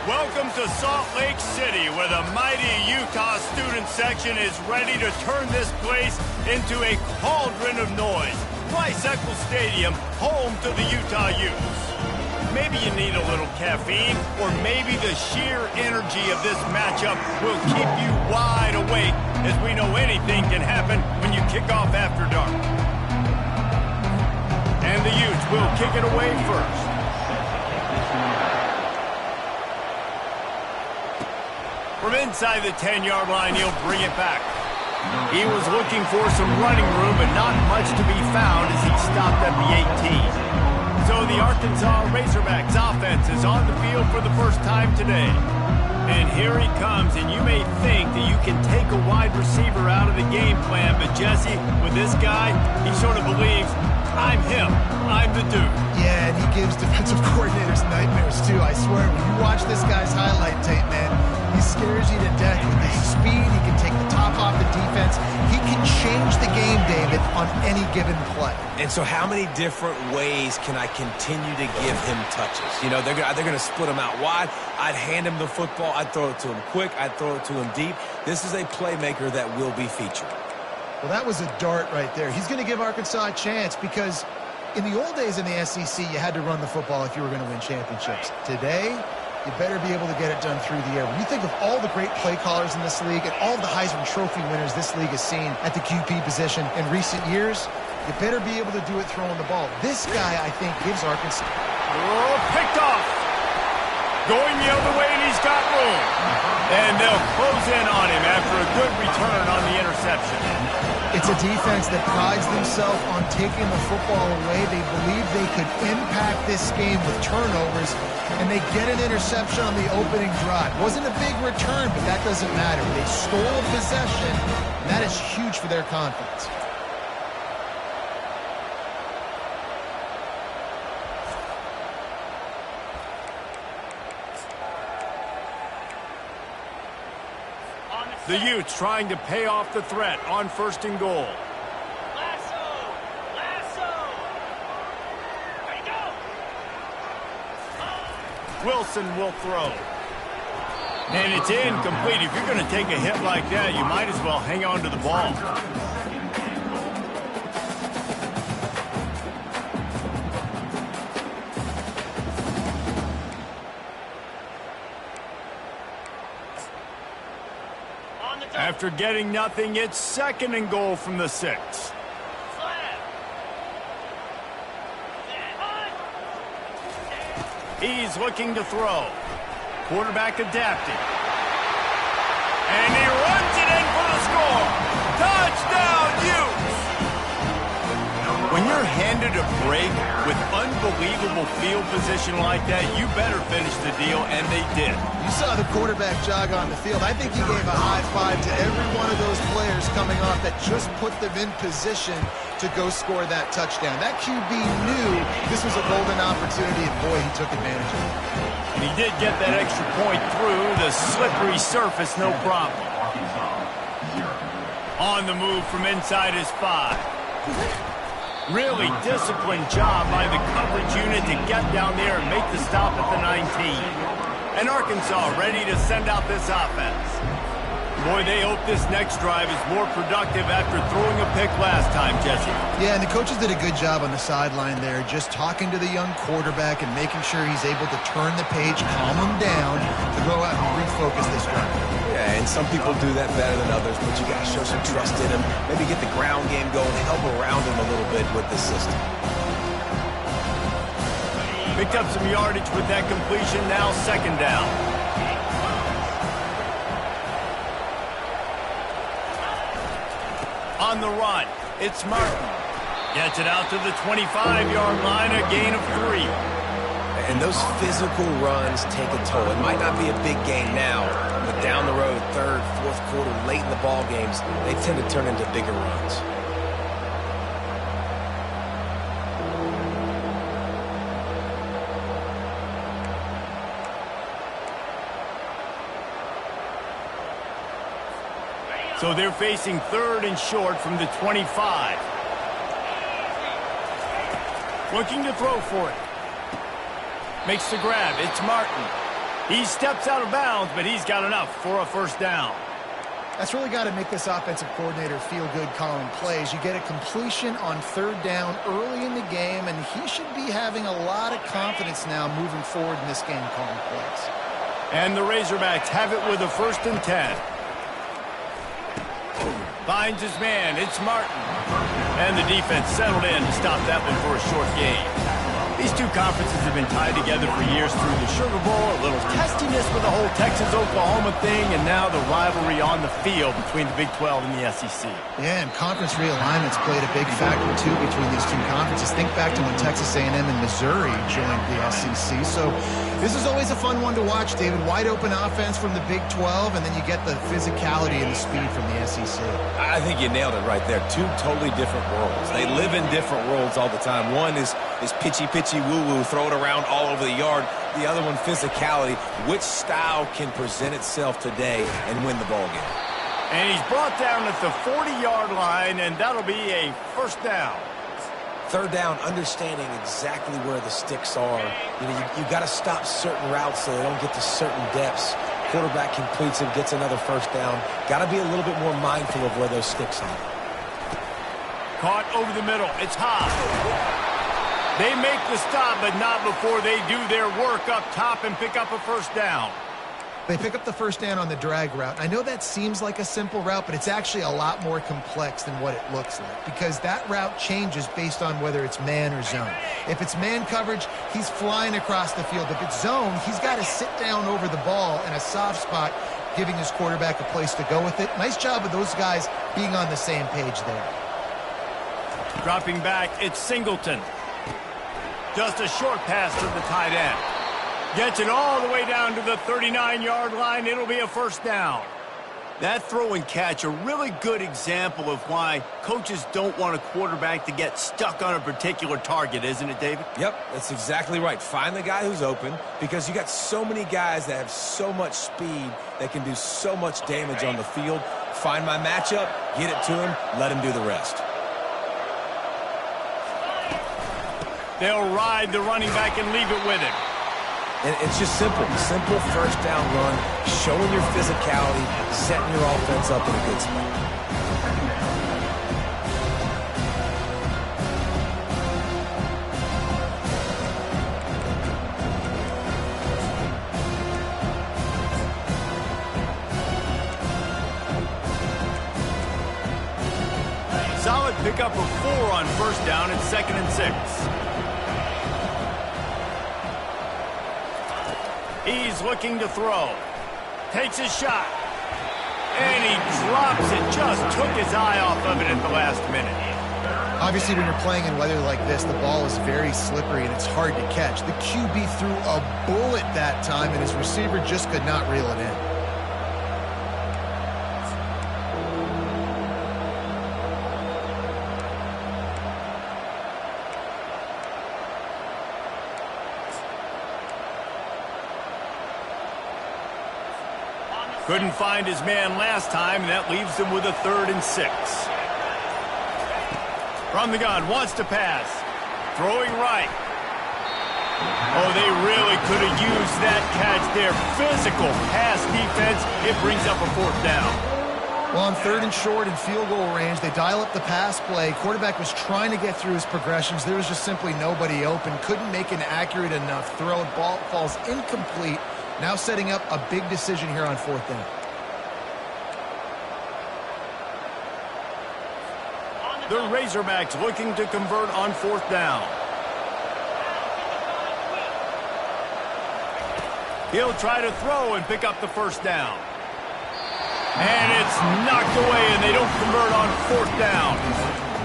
Welcome to Salt Lake City, where the mighty Utah student section is ready to turn this place into a cauldron of noise. Bicycle Stadium, home to the Utah Utes. Maybe you need a little caffeine, or maybe the sheer energy of this matchup will keep you wide awake, as we know anything can happen when you kick off after dark. And the Utes will kick it away first. From inside the 10-yard line, he'll bring it back. He was looking for some running room, but not much to be found as he stopped at the 18. So the Arkansas Razorbacks offense is on the field for the first time today. And here he comes, and you may think that you can take a wide receiver out of the game plan, but Jesse, with this guy, he sort of believes, I'm him. I'm the dude. Yeah, and he gives defensive coordinators nightmares, too. I swear, when you watch this guy's highlight tape, man, he scares you to death with his speed. He can take the top off the defense. He can change the game, David, on any given play. And so how many different ways can I continue to give him touches? You know, they're going to split him out wide. I'd hand him the football. I'd throw it to him quick. I'd throw it to him deep. This is a playmaker that will be featured. Well, that was a dart right there. He's going to give Arkansas a chance because in the old days in the SEC, you had to run the football if you were going to win championships. Today, you better be able to get it done through the air. When you think of all the great play callers in this league and all the Heisman Trophy winners this league has seen at the QB position in recent years, you better be able to do it throwing the ball. This guy, I think, gives Arkansas... Oh, picked off. Going the other way, and he's got room. And they'll close in on him after a good return on the interception. It's a defense that prides themselves on taking the football away. They believe they could impact this game with turnovers, and they get an interception on the opening drive. Wasn't a big return, but that doesn't matter. They stole possession, and that is huge for their confidence. The Utes trying to pay off the threat on 1st and goal. There you go. Wilson will throw. And it's incomplete. If you're going to take a hit like that, you might as well hang on to the ball. After getting nothing, it's 2nd and goal from the 6. He's looking to throw. Quarterback adapting. And he runs it in for the score. Touchdown, Utes! When you're handed a break with unbelievable field position like that, you better finish the deal, and they did. You saw the quarterback jog on the field. I think he gave a high five to every one of those players coming off that just put them in position to go score that touchdown. That QB knew this was a golden opportunity, and boy, he took advantage of it. And he did get that extra point through the slippery surface, no problem. On the move from inside his 5. Really disciplined job by the coverage unit to get down there and make the stop at the 19. And Arkansas ready to send out this offense. Boy, they hope this next drive is more productive after throwing a pick last time, Jesse. Yeah, and the coaches did a good job on the sideline there, just talking to the young quarterback and making sure he's able to turn the page, calm him down, to go out and refocus this drive. Yeah, and some people do that better than others, but you got to show some trust in him. Maybe get the ground game going, help around him a little bit with the system. Picked up some yardage with that completion, now 2nd down. On the run, it's Martin. Gets it out to the 25-yard line, a gain of 3. And those physical runs take a toll. It might not be a big game now, but down the road, 3rd, 4th quarter, late in the ball games, they tend to turn into bigger runs. So they're facing 3rd and short from the 25. Looking to throw for it. Makes the grab. It's Martin. He steps out of bounds, but he's got enough for a first down. That's really got to make this offensive coordinator feel good calling plays. You get a completion on third down early in the game, and he should be having a lot of confidence now moving forward in this game calling plays. And the Razorbacks have it with a 1st and 10. Finds his man. It's Martin. And the defense settled in to stop that one for a short gain. These two conferences have been tied together for years through the Sugar Bowl, a little testiness with the whole Texas-Oklahoma thing, and now the rivalry on the field between the Big 12 and the SEC. Yeah, and conference realignments played a big factor, too, between these two conferences. Think back to when Texas A&M and Missouri joined the SEC. So this is always a fun one to watch, David. Wide-open offense from the Big 12, and then you get the physicality and the speed from the SEC. I think you nailed it right there. Two totally different worlds. They live in different worlds all the time. One is pitchy woo-woo, throw it around all over the yard. The other one, physicality. Which style can present itself today and win the ball game? And he's brought down at the 40-yard line, and that'll be a first down. Third down, understanding exactly where the sticks are. You got to stop certain routes so they don't get to certain depths. Quarterback completes it, gets another first down. Got to be a little bit more mindful of where those sticks are. Caught over the middle. It's high. They make the stop, but not before they do their work up top and pick up a first down. They pick up the first down on the drag route. I know that seems like a simple route, but it's actually a lot more complex than what it looks like because that route changes based on whether it's man or zone. If it's man coverage, he's flying across the field. If it's zone, he's got to sit down over the ball in a soft spot, giving his quarterback a place to go with it. Nice job of those guys being on the same page there. Dropping back, it's Singleton. Just a short pass to the tight end. Gets it all the way down to the 39-yard line. It'll be a first down. That throw and catch, a really good example of why coaches don't want a quarterback to get stuck on a particular target, isn't it, David? Yep, that's exactly right. Find the guy who's open because you got so many guys that have so much speed that can do so much damage on the field. Find my matchup, get it to him, let him do the rest. They'll ride the running back and leave it with him. And it's just simple first down run, showing your physicality, setting your offense up in a good spot. Solid pickup of 4 on first down at 2nd and 6. He's looking to throw. Takes a shot. And he drops it. Just took his eye off of it at the last minute. Obviously, when you're playing in weather like this, the ball is very slippery and it's hard to catch. The QB threw a bullet that time, and his receiver just could not reel it in. Couldn't find his man last time, and that leaves him with a 3rd and 6. From the gun, wants to pass. Throwing right. Oh, they really could have used that catch there. Physical pass defense. It brings up a 4th down. Well, on 3rd and short and field goal range, they dial up the pass play. Quarterback was trying to get through his progressions. There was just simply nobody open. Couldn't make an accurate enough throw. Ball falls incomplete. Now setting up a big decision here on 4th down. The Razorbacks looking to convert on 4th down. He'll try to throw and pick up the first down. And it's knocked away, and they don't convert on 4th down.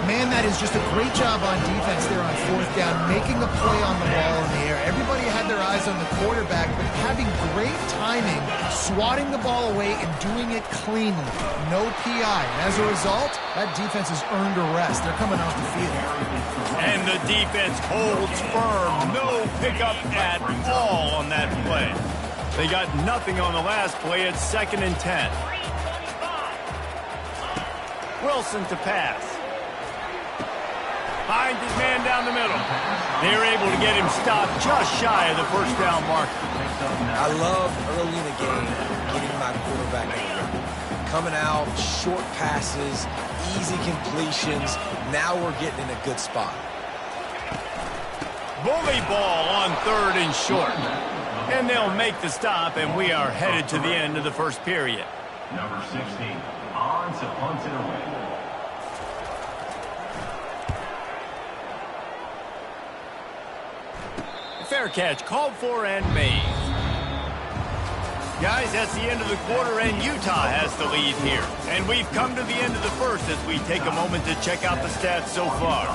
Man, that is just a great job on defense there on 4th down, making a play on the ball in the air. Everybody had their eyes on the quarterback, but having great timing, swatting the ball away and doing it cleanly. No PI. And as a result, that defense has earned a rest. They're coming off the field. And the defense holds firm. No pickup at all on that play. They got nothing on the last play at 2nd and 10. Wilson to pass. Finds his man down the middle. They're able to get him stopped just shy of the first down marker. I love early in the game getting my quarterback in the rhythm. Coming out, short passes, easy completions. Now we're getting in a good spot. Bully ball on 3rd and short. And they'll make the stop, and we are headed to the end of the first period. Number 16, on to punt it away. Fair catch called for and made. Guys, that's the end of the quarter, and Utah has the lead here. And we've come to the end of the first as we take a moment to check out the stats so far.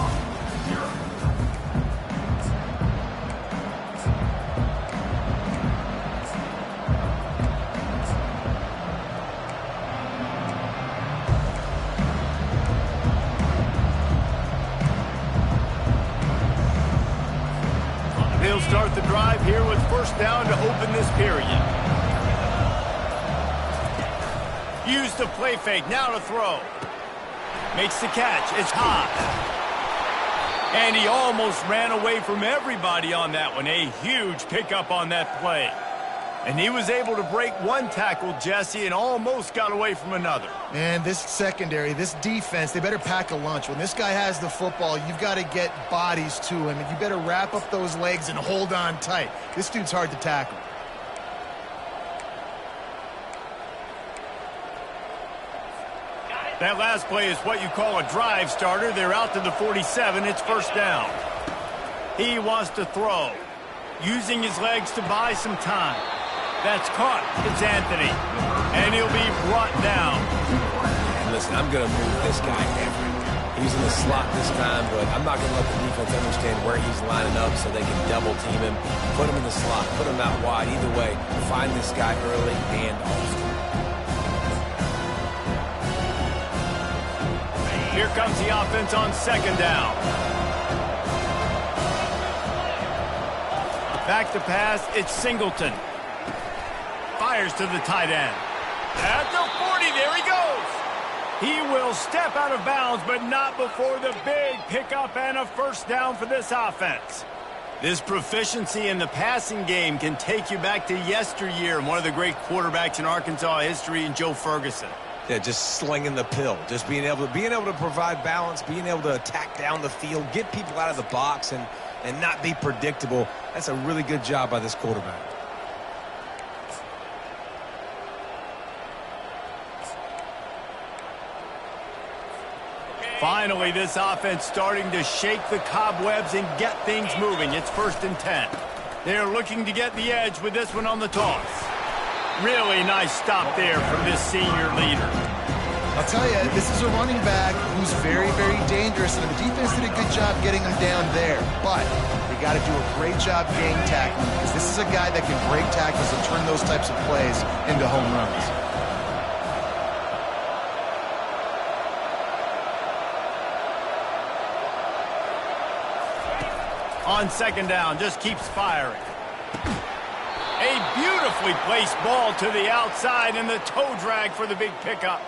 They'll start the drive here with first down to open this period. Use the play fake, now to throw. Makes the catch, it's hot. And he almost ran away from everybody on that one. A huge pickup on that play. And he was able to break one tackle, Jesse, and almost got away from another. And this secondary, this defense, they better pack a lunch. When this guy has the football, you've got to get bodies to him, and you better wrap up those legs and hold on tight. This dude's hard to tackle. That last play is what you call a drive starter. They're out to the 47. It's first down. He wants to throw, using his legs to buy some time. That's caught. It's Anthony. And he'll be brought down. And listen, I'm going to move this guy everywhere. He's in the slot this time, but I'm not going to let the defense understand where he's lining up so they can double team him, put him in the slot, put him out wide. Either way, find this guy early and often. Here comes the offense on second down. Back to pass, it's Singleton. Fires to the tight end. At the 40, there he goes. He will step out of bounds, but not before the big pickup and a first down for this offense. This proficiency in the passing game can take you back to yesteryear and one of the great quarterbacks in Arkansas history in Joe Ferguson. Yeah, just slinging the pill, just being able to provide balance, being able to attack down the field, get people out of the box, and not be predictable. That's a really good job by this quarterback. Finally, this offense starting to shake the cobwebs and get things moving. It's 1st and 10. They're looking to get the edge with this one on the toss. Really nice stop there from this senior leader. I'll tell you, this is a running back who's very, very dangerous, and the defense did a good job getting him down there. But they got to do a great job game tackling, because this is a guy that can break tackles and turn those types of plays into home runs. On second down, just keeps firing. A beautifully placed ball to the outside and the toe drag for the big pickup.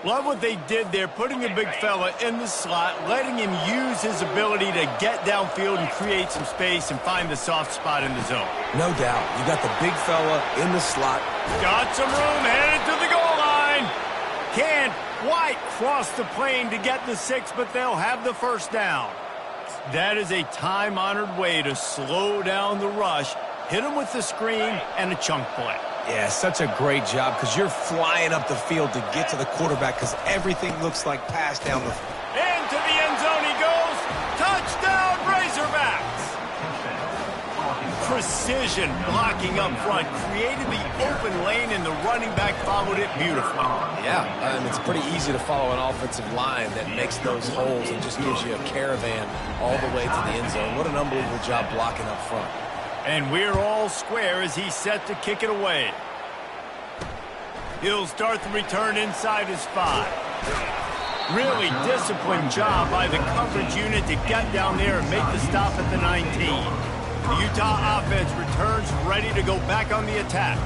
Love what they did there, putting the big fella in the slot, letting him use his ability to get downfield and create some space and find the soft spot in the zone. No doubt. You got the big fella in the slot. Got some room, headed to the goal line. Can't quite cross the plane to get the 6, but they'll have the first down. That is a time-honored way to slow down the rush, hit him with the screen, and a chunk play. Yeah, such a great job because you're flying up the field to get to the quarterback because everything looks like pass down the field. Into the end zone he goes. Touchdown, Razorbacks. Precision blocking up front, created the open lane, and the running back followed it beautifully. Yeah, it's pretty easy to follow an offensive line that makes those holes and just gives you a caravan all the way to the end zone. What an unbelievable job blocking up front. And we're all square as he's set to kick it away. He'll start the return inside his 5. Really disciplined job by the coverage unit to get down there and make the stop at the 19. The Utah offense returns ready to go back on the attack.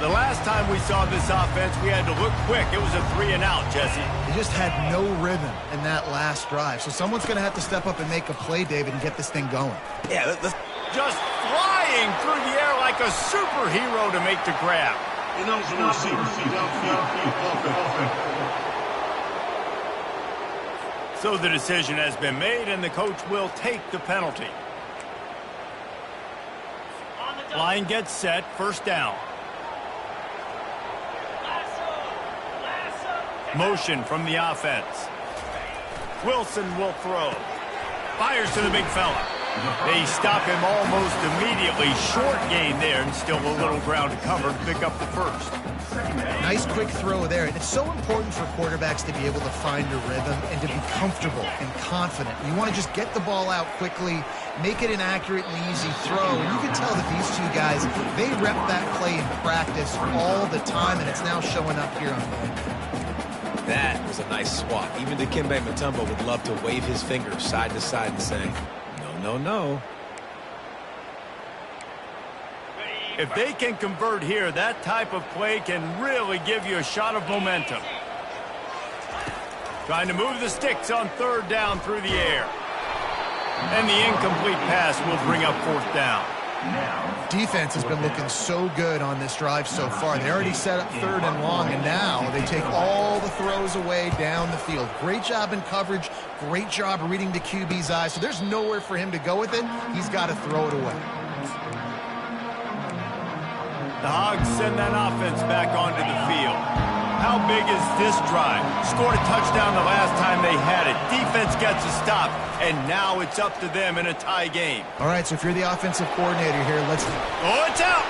The last time we saw this offense, we had to look quick. It was a 3-and-out, Jesse. They just had no rhythm in that last drive. So someone's going to have to step up and make a play, David, and get this thing going. Yeah, just flying through the air like a superhero to make the grab. So the decision has been made, and the coach will take the penalty. Line gets set, first down. Motion from the offense. Wilson will throw. Fires to the big fella. They stop him almost immediately. Short gain there, and still a little ground to cover to pick up the first. Nice quick throw there. And it's so important for quarterbacks to be able to find a rhythm and to be comfortable and confident. You want to just get the ball out quickly, make it an accurate and easy throw. And you can tell that these two guys, they rep that play in practice all the time, and it's now showing up here on the That was a nice swat. Even Dikembe Mutombo would love to wave his fingers side to side and say, no, no, no. If they can convert here, that type of play can really give you a shot of momentum. Trying to move the sticks on third down through the air. And the incomplete pass will bring up fourth down. defense has been looking so good on this drive so far. They already set up third and long, and now they take all the throws away down the field. Great job in coverage, great job reading the QB's eyes. So there's nowhere for him to go with it. He's got to throw it away. The Hogs send that offense back onto the field. How big is this drive? Scored a touchdown the last time they had it. Defense gets a stop, and now it's up to them in a tie game. All right, so if you're the offensive coordinator here, let's... Oh, it's out!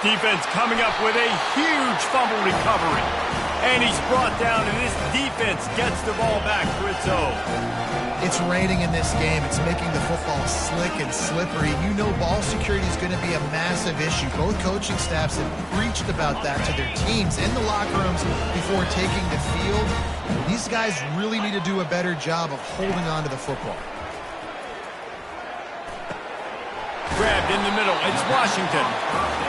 Defense coming up with a huge fumble recovery. And he's brought down, and this defense gets the ball back for its own. It's raining in this game. It's making the football slick and slippery. You know ball security is going to be a massive issue. Both coaching staffs have preached about that to their teams in the locker rooms before taking the field. These guys really need to do a better job of holding on to the football. Grabbed in the middle. It's Washington.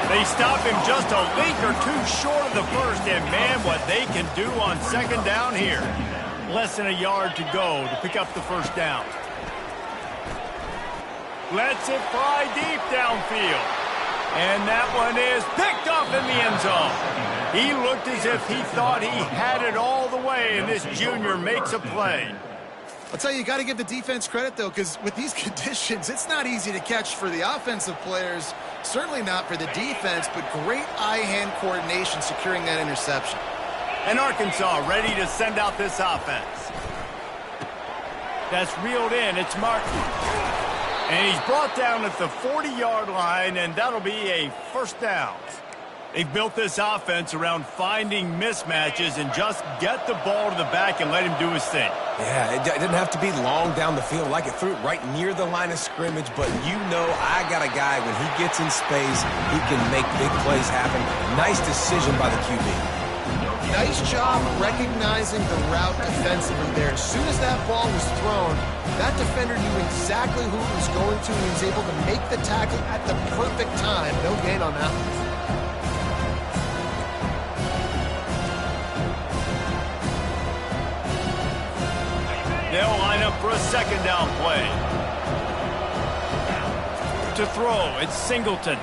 They stop him just a link or two short of the first, and man, what they can do on second down here. Less than a yard to go to pick up the first down. Lets it fly deep downfield. And that one is picked off in the end zone. He looked as if he thought he had it all the way, and this junior makes a play. I'll tell you, you got to give the defense credit, though, because with these conditions, it's not easy to catch for the offensive players, certainly not for the defense, but great eye-hand coordination securing that interception. And Arkansas ready to send out this offense. That's reeled in. It's Martin. And he's brought down at the 40-yard line, and that'll be a first down. They've built this offense around finding mismatches and just get the ball to the back and let him do his thing. Yeah, it didn't have to be long down the field. Like it threw it right near the line of scrimmage, but you know I got a guy, when he gets in space, he can make big plays happen. Nice decision by the QB. Nice job recognizing the route defensively there. As soon as that ball was thrown, that defender knew exactly who he was going to, and he was able to make the tackle at the perfect time. No gain on that one. They'll line up for a second down play. To throw, it's Singleton.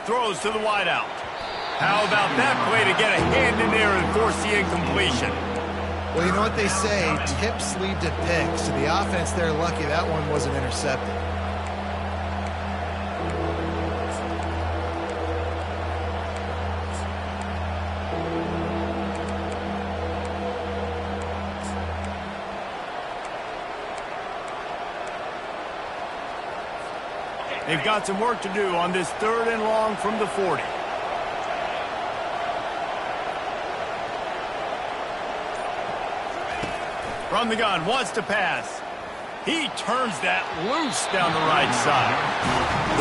Throws to the wideout. How about that play to get a hand in there and force the incompletion? Well, you know what they say, tips lead to picks. So the offense, they're lucky that one wasn't intercepted. They've got some work to do on this third and long from the 40. From the gun, wants to pass. He turns that loose down the right side.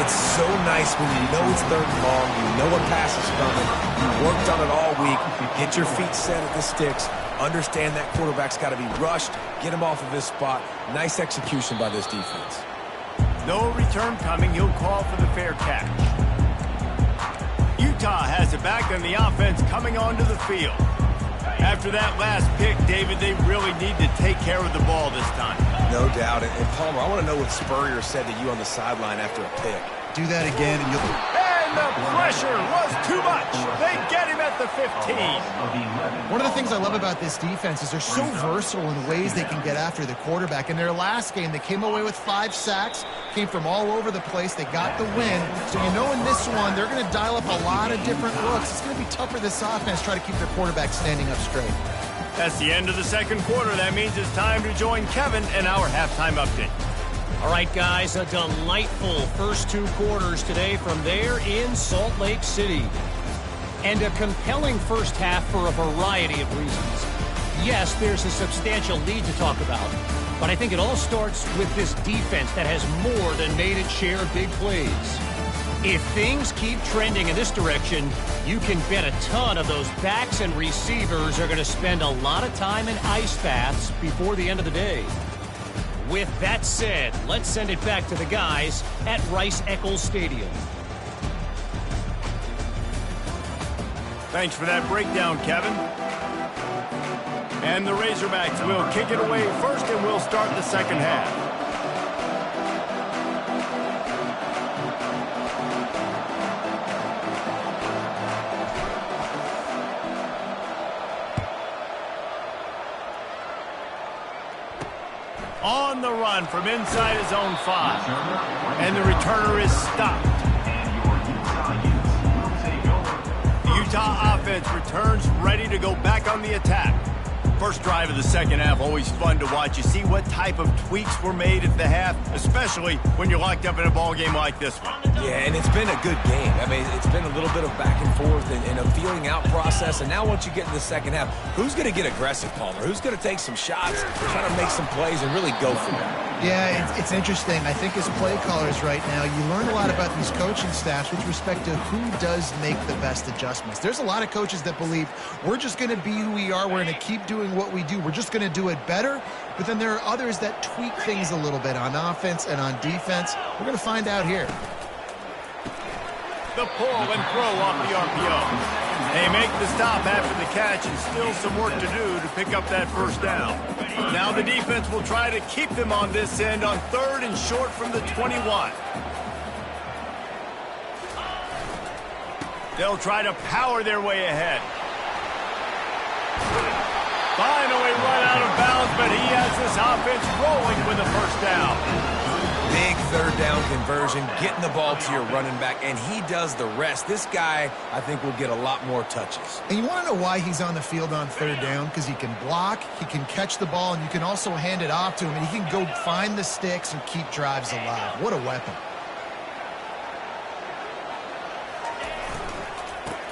It's so nice when you know it's third and long, you know a pass is coming, you worked on it all week, get your feet set at the sticks, understand that quarterback's got to be rushed, get him off of this spot. Nice execution by this defense. No return coming. He'll call for the fair catch. Utah has it back, and the offense coming onto the field. After that last pick, David, they really need to take care of the ball this time. No doubt. And Palmer, I want to know what Spurrier said to you on the sideline after a pick. Do that again and you'll... And the pressure was too much. They get him at the 15. One of the things I love about this defense is they're so versatile in ways they can get after the quarterback. In their last game, they came away with 5 sacks, came from all over the place. They got the win. So you know in this one, they're going to dial up a lot of different looks. It's going to be tough for this offense to try to keep their quarterback standing up straight. That's the end of the second quarter. That means it's time to join Kevin in our halftime update. All right, guys, a delightful first 2 quarters today from there in Salt Lake City. And a compelling first half for a variety of reasons. Yes, there's a substantial lead to talk about, but I think it all starts with this defense that has more than made its share of big plays. If things keep trending in this direction, you can bet a ton of those backs and receivers are going to spend a lot of time in ice baths before the end of the day. With that said, let's send it back to the guys at Rice-Eccles Stadium. Thanks for that breakdown, Kevin. And the Razorbacks will kick it away first, and we'll start the second half. On the run from inside his own 5. And the returner is stopped. The Utah offense returns ready to go back on the attack. First drive of the second half, always fun to watch. You see what type of tweaks were made at the half, especially when you're locked up in a ball game like this one. Yeah, and it's been a good game. I mean, it's been a little bit of back and forth and a feeling out process. And now once you get in the second half, who's going to get aggressive, Palmer? Who's going to take some shots, try to make some plays, and really go for it? Yeah, it's interesting. I think as play callers right now, you learn a lot about these coaching staffs with respect to who does make the best adjustments. There's a lot of coaches that believe we're just going to be who we are. We're going to keep doing what we do. We're just going to do it better. But then there are others that tweak things a little bit on offense and on defense. We're going to find out here. The pull and throw off the RPO. They make the stop after the catch, and still some work to do to pick up that first down. Now the defense will try to keep them on this end on 3rd and short from the 21. They'll try to power their way ahead. Finally run out of bounds, but he has this offense rolling with a first down. Big 3rd down conversion, getting the ball to your running back, and he does the rest. This guy, I think, will get a lot more touches. And you want to know why he's on the field on 3rd down? Because he can block, he can catch the ball, and you can also hand it off to him, and he can go find the sticks and keep drives alive. What a weapon.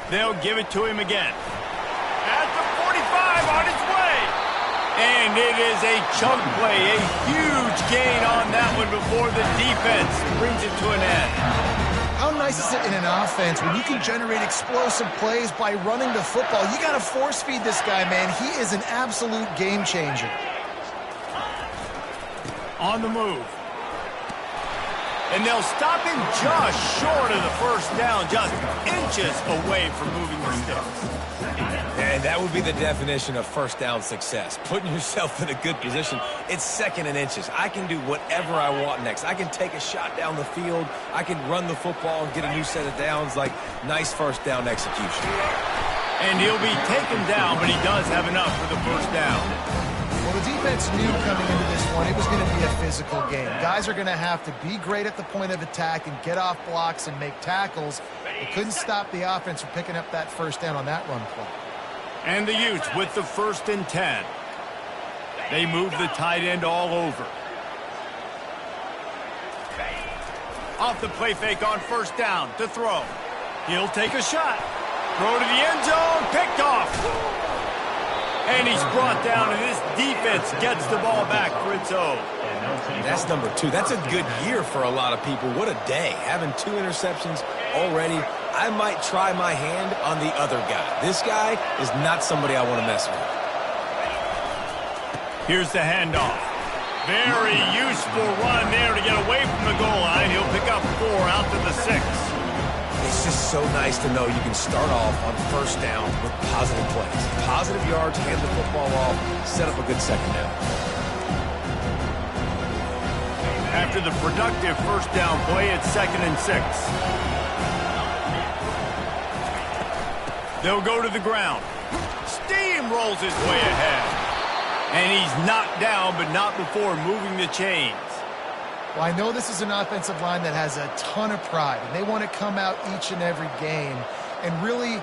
They'll give it to him again. At the 45, on its way. And it is a chunk play, a huge gain on that one before the defense brings it to an end. How nice is it in an offense when you can generate explosive plays by running the football? You got to force feed this guy, man. He is an absolute game changer. On the move. And they'll stop him just short of the first down, just inches away from moving the sticks. And that would be the definition of first down success. Putting yourself in a good position. It's 2nd and inches. I can do whatever I want next. I can take a shot down the field. I can run the football and get a new set of downs. Like, nice first down execution. And he'll be taken down, but he does have enough for the first down. Well, the defense knew coming into this one it was going to be a physical game. Guys are going to have to be great at the point of attack and get off blocks and make tackles. They couldn't stop the offense from picking up that first down on that run play. And the Utes with the 1st and 10. They move the tight end all over. Off the play fake on first down to throw. He'll take a shot. Throw to the end zone, picked off. And he's brought down, and this defense gets the ball back for its own. That's number 2. That's a good year for a lot of people. What a day. Having 2 interceptions already. I might try my hand on the other guy. This guy is not somebody I want to mess with. Here's the handoff. Very useful run there to get away from the goal line. He'll pick up 4 out to the 6. It's just so nice to know you can start off on first down with positive plays. Positive yards, hand the football off, set up a good second down. After the productive first down play, it's 2nd and 6. They'll go to the ground. Steamrolls his way ahead. And he's knocked down, but not before moving the chains. Well, I know this is an offensive line that has a ton of pride, and they want to come out each and every game and really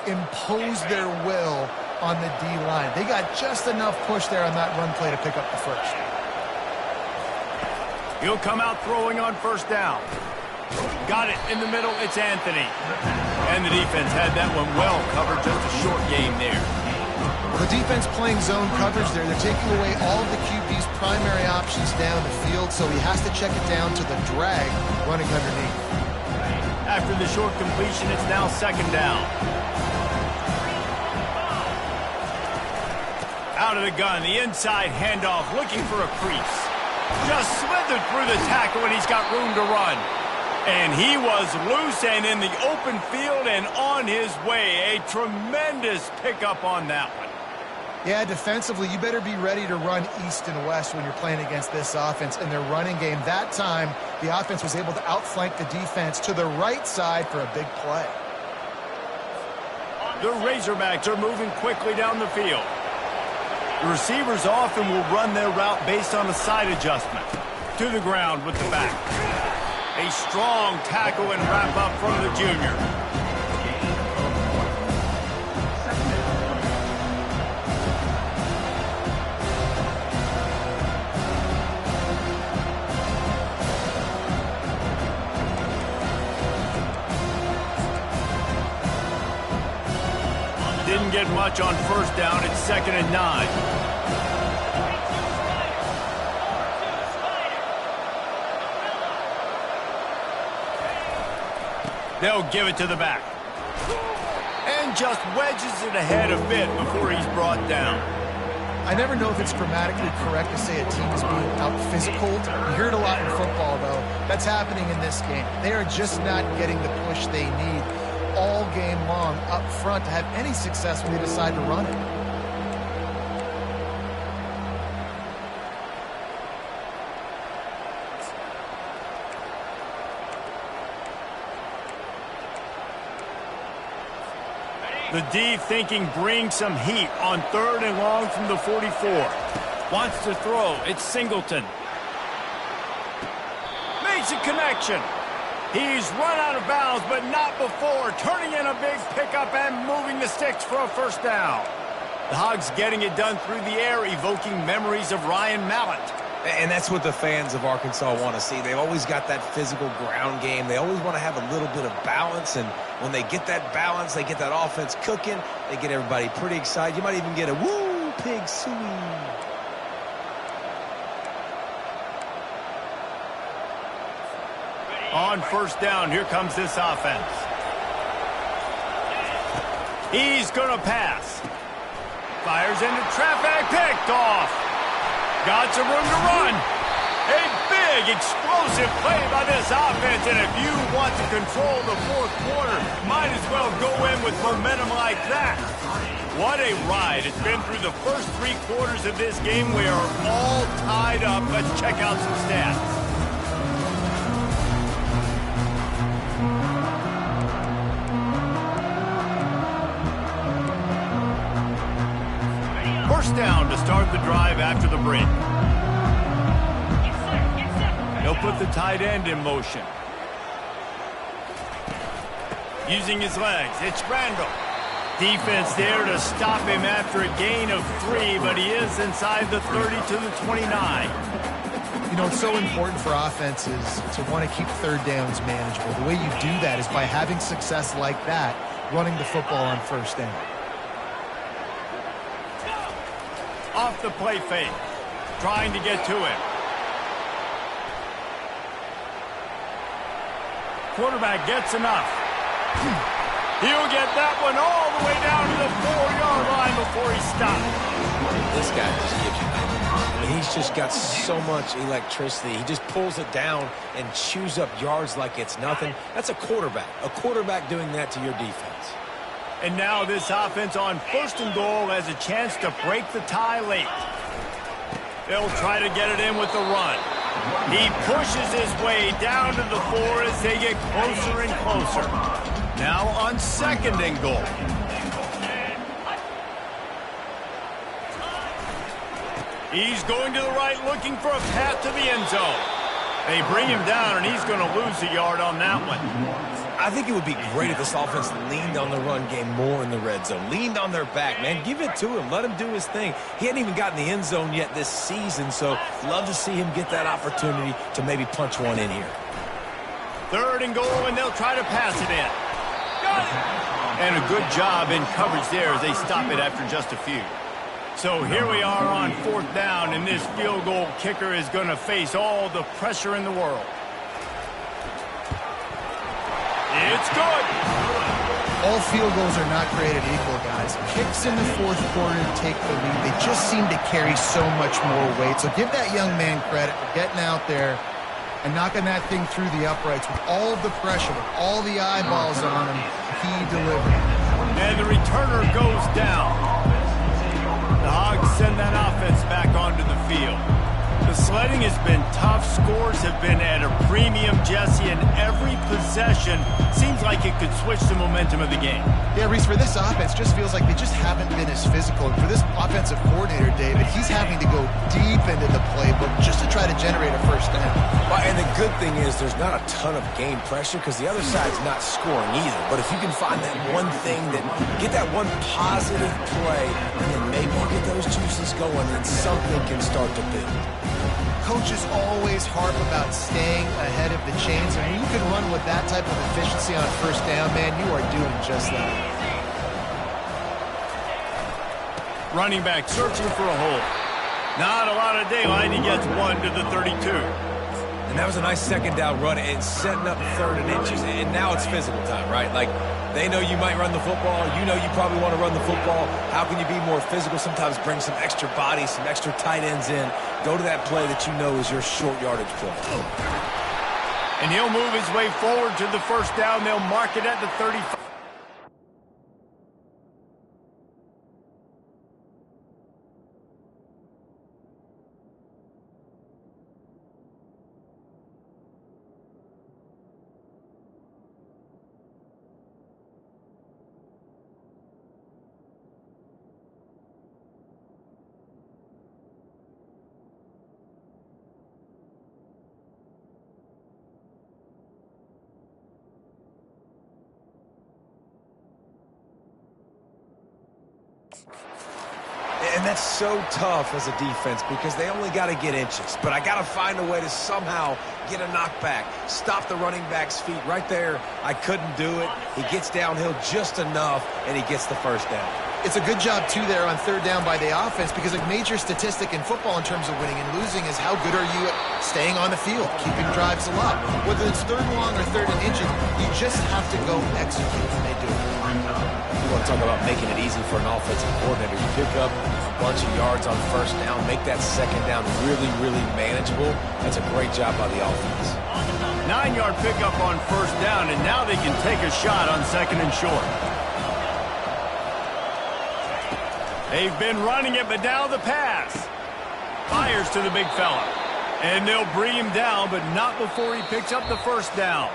impose their will on the D-line. They got just enough push there on that run play to pick up the first. He'll come out throwing on first down. Got it in the middle. It's Anthony. And the defense had that one well covered. Just a short game there. Well, the defense playing zone coverage there. They're taking away all of the QB's primary options down the field, so he has to check it down to the drag running underneath. After the short completion, it's now 2nd down. Out of the gun, the inside handoff, looking for a crease. Just slithered through the tackle, and he's got room to run. And he was loose and in the open field and on his way. A tremendous pickup on that one. Yeah, defensively, you better be ready to run east and west when you're playing against this offense in their running game. That time, the offense was able to outflank the defense to the right side for a big play. The Razorbacks are moving quickly down the field. The receivers often will run their route based on a side adjustment. To the ground with the back. A strong tackle and wrap up from the junior. Didn't get much on first down. It's 2nd and 9. They'll give it to the back. And just wedges it ahead a bit before he's brought down. I never know if it's grammatically correct to say a team is being out-physical. You hear it a lot in football, though. That's happening in this game. They are just not getting the push they need all game long up front to have any success when they decide to run it. The D thinking bring some heat on 3rd and long from the 44. Wants to throw. It's Singleton. Makes a connection. He's run out of bounds, but not before. Turning in a big pickup and moving the sticks for a first down. The Hogs getting it done through the air, evoking memories of Ryan Mallett. And that's what the fans of Arkansas want to see. They've always got that physical ground game. They always want to have a little bit of balance, and when they get that balance, they get that offense cooking, they get everybody pretty excited. You might even get a woo, pig suey. On first down, here comes this offense. He's going to pass. Fires into traffic, picked off. Got some room to run. A big, explosive play by this offense, and if you want to control the 4th quarter, might as well go in with momentum like that. What a ride. It's been through the first 3 quarters of this game. We are all tied up. Let's check out some stats. First down to start the drive after the break. He'll put the tight end in motion. Using his legs, it's Randall. Defense there to stop him after a gain of 3, but he is inside the 30 to the 29. You know, it's so important for offenses to want to keep 3rd downs manageable. The way you do that is by having success like that, running the football on first down. Off the play fake, trying to get to him. Quarterback gets enough. He'll get that one all the way down to the 4-yard line before he stops. This guy just gives you that. he's just got so much electricity. He just pulls it down and chews up yards like it's nothing. That's a quarterback doing that to your defense. And now this offense on 1st and goal has a chance to break the tie late. They'll try to get it in with the run. He pushes his way down to the 4 as they get closer and closer. Now on 2nd and goal. He's going to the right, looking for a path to the end zone. They bring him down, and he's going to lose a yard on that one. I think it would be great if this offense leaned on the run game more in the red zone. Leaned on their back, man. Give it to him. Let him do his thing. He hadn't even gotten the end zone yet this season, so love to see him get that opportunity to maybe punch one in here. 3rd and goal, and they'll try to pass it in. And a good job in coverage there as they stop it after just a few. So here we are on 4th down, and this field goal kicker is going to face all the pressure in the world. It's good. All field goals are not created equal, guys. Kicks in the 4th quarter take the lead. They just seem to carry so much more weight. So give that young man credit for getting out there and knocking that thing through the uprights with all of the pressure, with all the eyeballs on him. He delivered. And the returner goes down. The Hogs send that offense back onto the field. The sledding has been tough. Scores have been at a premium, Jesse, and every possession seems like it could switch the momentum of the game. Yeah, Reese, for this offense, just feels like they just haven't been as physical. And for this offensive coordinator, David, he's having to go deep into the playbook just to try to generate a 1st down. Well, and the good thing is there's not a ton of game pressure because the other side's not scoring either. But if you can find that one thing, get that one positive play, and then maybe you get those juices going, and something can start to build. Coaches always harp about staying ahead of the chains, and when you can run with that type of efficiency on 1st down, man, you are doing just that. Running back searching for a hole. Not a lot of daylight. He gets 1 to the 32. And that was a nice 2nd down run and setting up 3rd and inches. And now it's physical time, right? Like, they know you might run the football. You know you probably want to run the football. How can you be more physical? Sometimes bring some extra bodies, some extra tight ends in. Go to that play that you know is your short yardage play. And he'll move his way forward to the 1st down. They'll mark it at the 35. And that's so tough as a defense because they only got to get inches. But I got to find a way to somehow get a knockback, stop the running back's feet. Right there, I couldn't do it. He gets downhill just enough, and he gets the 1st down. It's a good job, too, there on 3rd down by the offense because a major statistic in football in terms of winning and losing is how good are you at staying on the field, keeping drives alive. Whether it's 3rd and long or 3rd and inches, you just have to go execute, and they do it. You want to talk about making it easy for an offensive coordinator. You pick up a bunch of yards on 1st down, make that 2nd down really, really manageable. That's a great job by the offense. 9-yard pickup on 1st down, and now they can take a shot on 2nd and short. They've been running it, but now the pass. Fires to the big fella. And they'll bring him down, but not before he picks up the 1st down.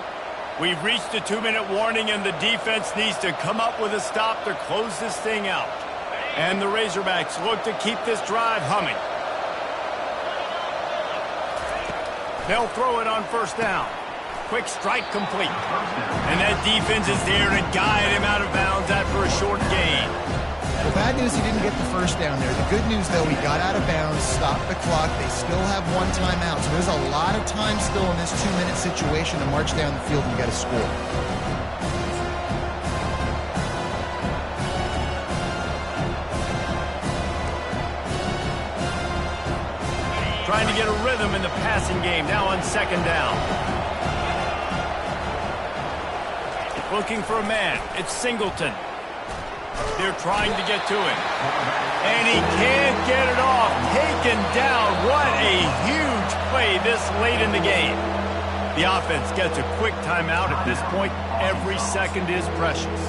We've reached a 2-minute warning, and the defense needs to come up with a stop to close this thing out. And the Razorbacks look to keep this drive humming. They'll throw it on 1st down. Quick strike complete. And that defense is there to guide him out of bounds after a short gain. The bad news, he didn't get the 1st down there. The good news, though, he got out of bounds, stopped the clock. They still have 1 timeout. So there's a lot of time still in this 2-minute situation to march down the field and get a score. Trying to get a rhythm in the passing game now on 2nd down. Looking for a man. It's Singleton. They're trying to get to him. And he can't get it off. Taken down. play this late in the game. The offense gets a quick timeout. At this point, every second is precious.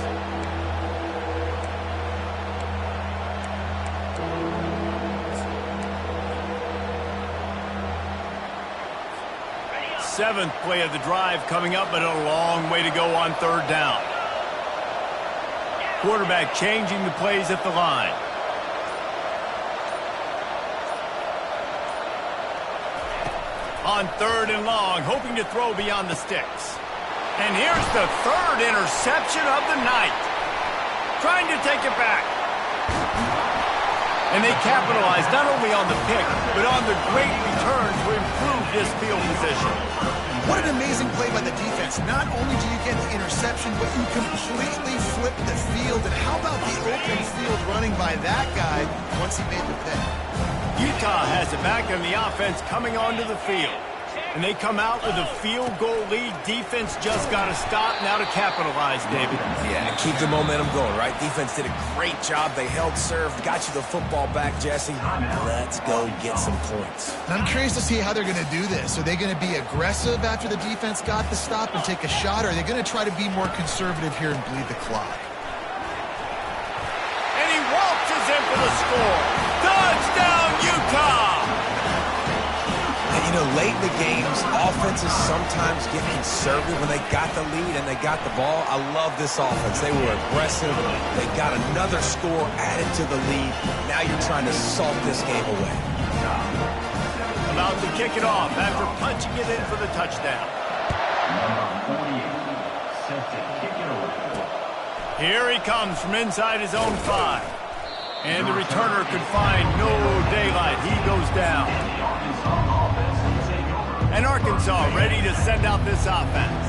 Seventh play of the drive coming up, but a long way to go on third down. Quarterback changing the plays at the line. On third and long, hoping to throw beyond the sticks. And here's the third interception of the night. Trying to take it back. And they capitalized not only on the pick, but on the great return to improve this field position. What an amazing play by the defense. Not only do you get the interception, but you completely flip the field. And how about the open field running by that guy once he made the pick? Utah has it back, and the offense coming onto the field. And they come out with a field goal lead. Defense just got to stop now to capitalize, David. Yeah, and keep the momentum going, right? Defense did a great job. They held serve, got you the football back, Jesse. Let's go get some points. And I'm curious to see how they're going to do this. Are they going to be aggressive after the defense got the stop and take a shot, or are they going to try to be more conservative here and bleed the clock? And he waltzes in for the score. Touchdown, Utah! And, you know, late in the games, offenses sometimes get conservative when they got the lead and they got the ball. I love this offense. They were aggressive. They got another score added to the lead. Now you're trying to salt this game away. About to kick it off after punching it in for the touchdown. Number 48, set to kick it away. Here he comes from inside his own 5. And the returner could find no daylight. He goes down. And Arkansas ready to send out this offense.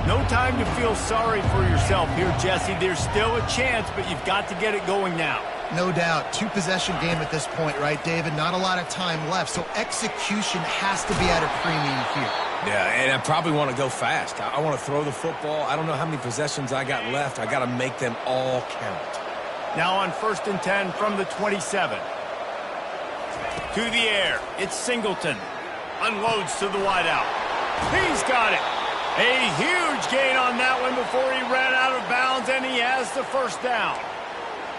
No time to feel sorry for yourself here, Jesse. There's still a chance, but you've got to get it going now. No doubt. 2-possession game at this point, right, David? Not a lot of time left, so execution has to be at a premium here. Yeah, and I probably want to go fast. I want to throw the football. I don't know how many possessions I got left. I got to make them all count. Now on 1st and 10 from the 27. To the air. It's Singleton. Unloads to the wideout. He's got it. A huge gain on that one before he ran out of bounds, and he has the first down.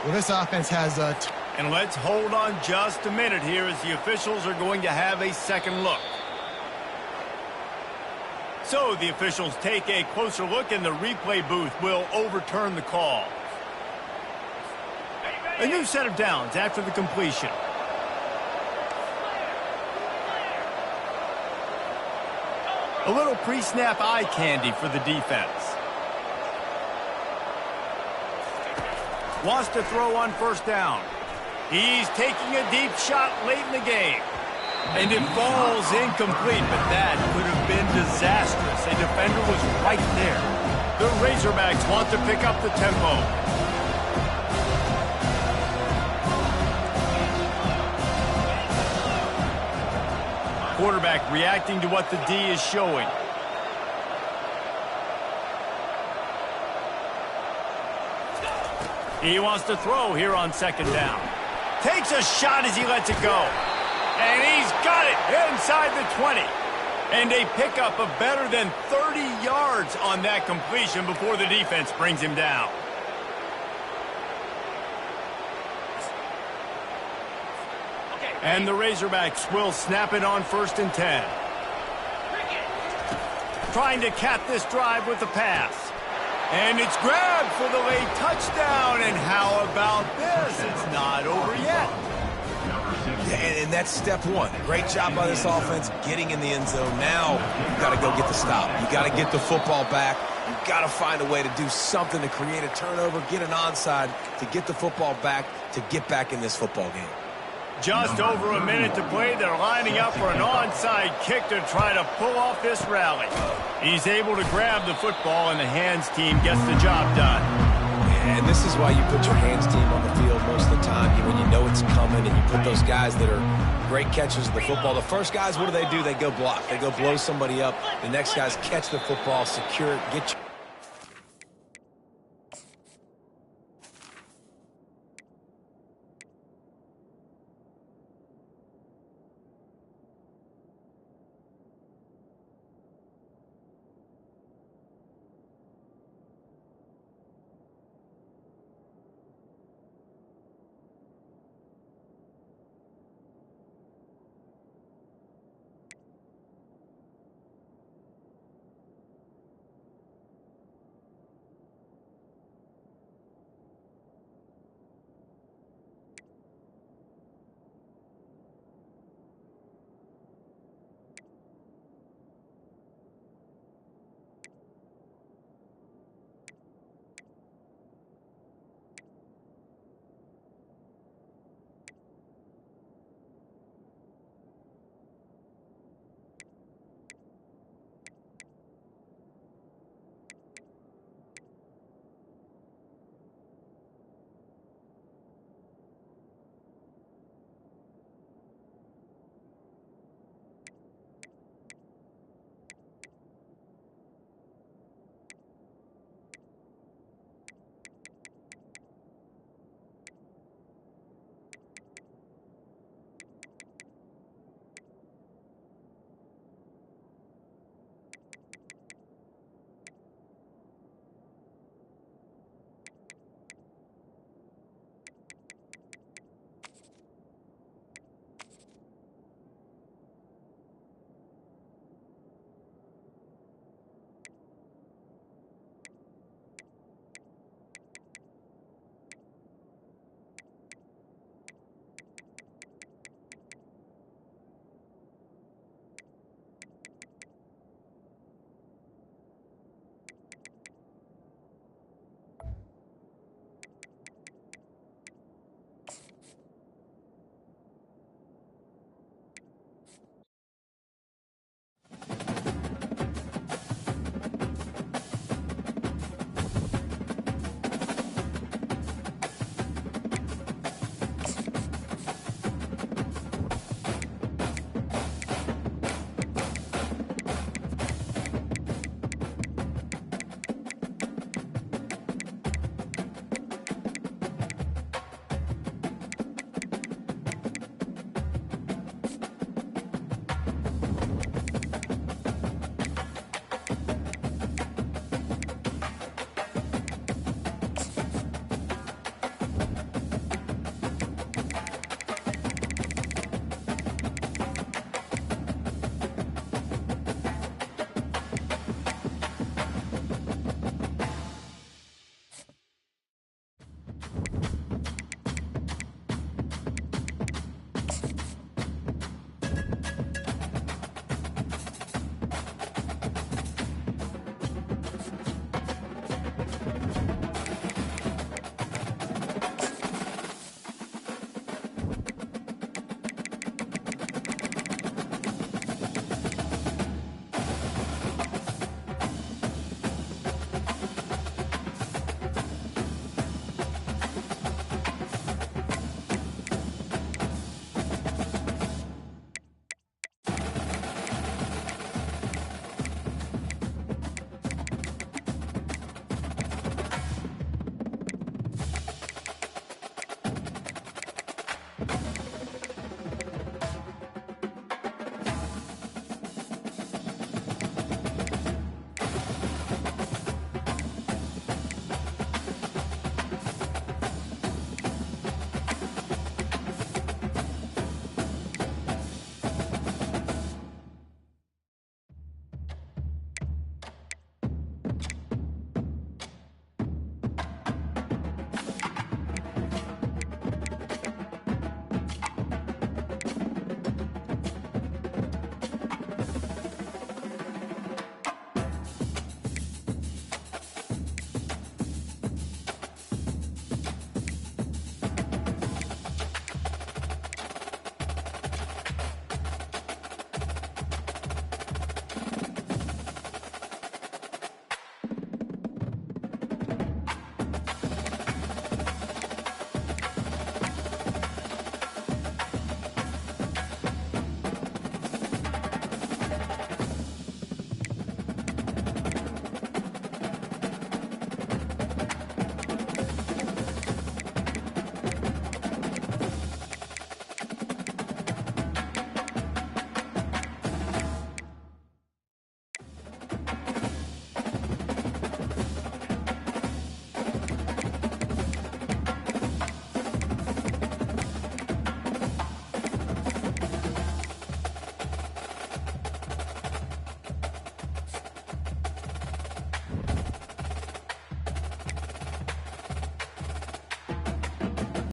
Well, this offense has a... And let's hold on just a minute here as the officials are going to have a second look. So the officials take a closer look, and the replay booth will overturn the call. A new set of downs after the completion. A little pre-snap eye candy for the defense. Wants to throw on 1st down. He's taking a deep shot late in the game. And it falls incomplete, but that could have been disastrous. A defender was right there. The Razorbacks want to pick up the tempo. Quarterback reacting to what the D is showing. He wants to throw here on 2nd down. Takes a shot as he lets it go. And he's got it inside the 20. And a pickup of better than 30 yards on that completion before the defense brings him down. And the Razorbacks will snap it on 1st and 10. Trying to cap this drive with the pass. And it's grabbed for the late touchdown. And how about this? It's not over yet. Yeah, and that's step one. Great job by this offense getting in the end zone. Now you've got to go get the stop. You've got to get the football back. You've got to find a way to do something to create a turnover, get an onside, to get the football back, to get back in this football game. Just over a minute to play. They're lining up for an onside kick to try to pull off this rally. He's able to grab the football, and the hands team gets the job done. And this is why you put your hands team on the field most of the time, when you know it's coming, and you put those guys that are great catchers of the football. The first guys, what do? They go block. They go blow somebody up. The next guys catch the football, secure it, get you.